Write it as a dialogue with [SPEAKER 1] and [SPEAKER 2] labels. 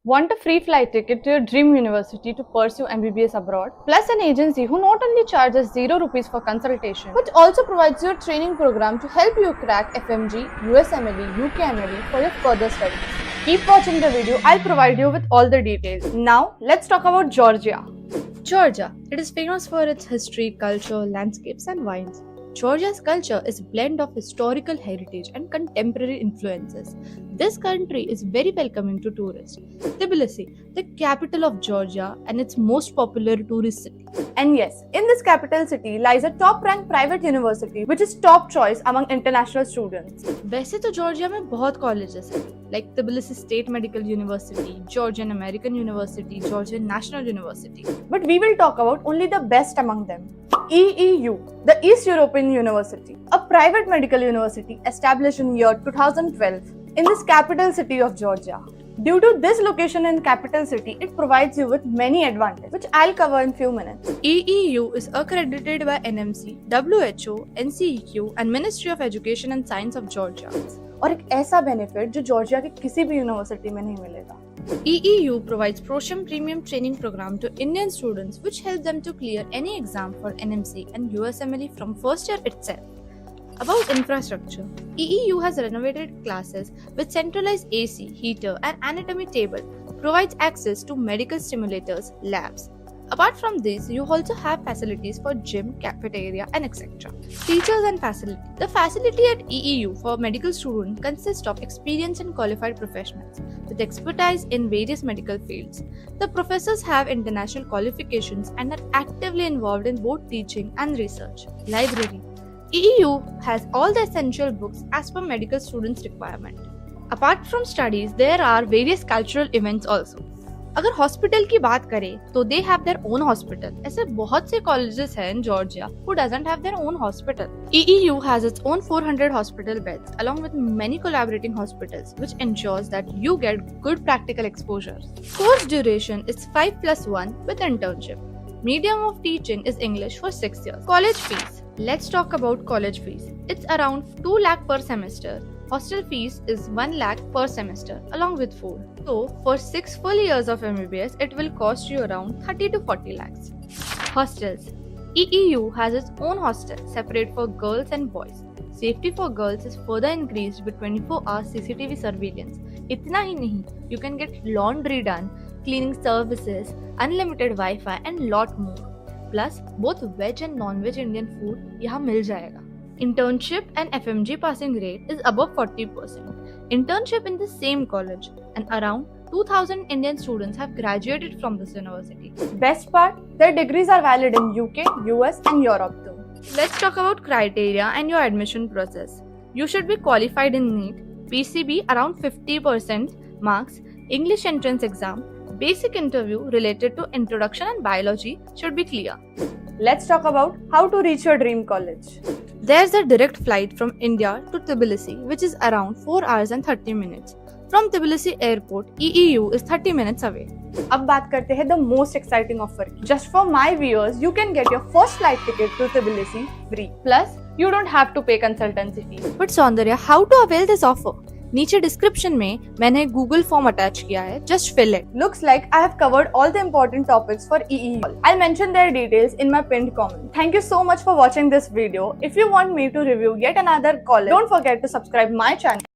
[SPEAKER 1] Want a free flight ticket to your dream university to pursue MBBS abroad? Plus an agency who not only charges 0 rupees for consultation but also provides you a training program to help you crack FMG, USMLE, UKMLE for your further studies. Keep watching the video, I'll provide you with all the details. Now, let's talk about Georgia.
[SPEAKER 2] Georgia. It is famous for its history, culture, landscapes, and wines. Georgia's culture is a blend of historical heritage and contemporary influences. This country is very welcoming to tourists. Tbilisi, the capital of Georgia and its most popular tourist city.
[SPEAKER 1] And yes, in this capital city lies a top-ranked private university which is top choice among international students.
[SPEAKER 2] वैसे तो Georgia में बहुत colleges हैं, like Tbilisi State Medical University, Georgian American University, Georgian National University.
[SPEAKER 1] But we will talk about only the best among them. EEU, the East European University, a private medical university established in year 2012 in this capital city of Georgia. Due to this location in capital city, it provides you with many advantages, which I'll cover in few minutes.
[SPEAKER 2] EEU is accredited by NMC, WHO, NCEQ and Ministry of Education and Science of Georgia.
[SPEAKER 1] और एक ऐसा benefit जो Georgia के किसी भी university में नहीं मिलेगा.
[SPEAKER 2] EEU provides ProSham Premium Training Program to Indian students which help them to clear any exam for NMC and USMLE from first year itself. About infrastructure, EEU has renovated classes with centralized AC, heater and anatomy table, provides access to medical stimulators, labs. Apart from this, you also have facilities for gym, cafeteria and etc. Teachers and facility. The facility at EEU for medical students consists of experienced and qualified professionals with expertise in various medical fields. The professors have international qualifications and are actively involved in both teaching and research. Library. EEU has all the essential books as per medical students' requirement. Apart from studies, there are various cultural events also. अगर hospital की बात करें तो they have their own hospital. ऐसे बहुत से colleges हैं in Georgia who doesn't have their own hospital. EEU has its own 400 hospital beds along with many collaborating hospitals which ensures that you get good practical exposure. Course duration is 5+1 with internship. Medium of teaching is English for 6 years. College fees. Let's talk about college fees. It's around 2 lakh per semester. Hostel fees is 1 lakh per semester along with food. So for 6 full years of MBBS, it will cost you around 30 to 40 lakhs. Hostels. EEU has its own hostel separate for girls and boys. Safety for girls is further increased with 24 hours CCTV surveillance. इतना ही नहीं, you can get laundry done, cleaning services, unlimited Wi-Fi and lot more. Plus, both veg and non-veg Indian food यहाँ मिल जाएगा. Internship and FMG passing rate is above 40%. Internship in the same college and around 2000 Indian students have graduated from this university.
[SPEAKER 1] Best part, their degrees are valid in UK, US and Europe too.
[SPEAKER 2] Let's talk about criteria and your admission process. You should be qualified in NEET, PCB around 50% marks, English entrance exam, basic interview related to introduction and biology should be clear.
[SPEAKER 1] Let's talk about how to reach your dream college.
[SPEAKER 2] There's a direct flight from India to Tbilisi which is around 4 hours and 30 minutes. From Tbilisi airport, EEU is 30 minutes away.
[SPEAKER 1] अब बात करते हैं the most exciting offer की. Just for my viewers, you can get your first flight ticket to Tbilisi free. Plus, you don't have to pay consultancy fees.
[SPEAKER 2] But Saundarya, how to avail this offer? नीचे description में मैंने Google form attach किया है. Just fill it.
[SPEAKER 1] Looks like I have covered all the important topics for EEU. I'll mention their details in my pinned comment. Thank you so much for watching this video. If you want me to review yet another college, don't forget to subscribe my channel.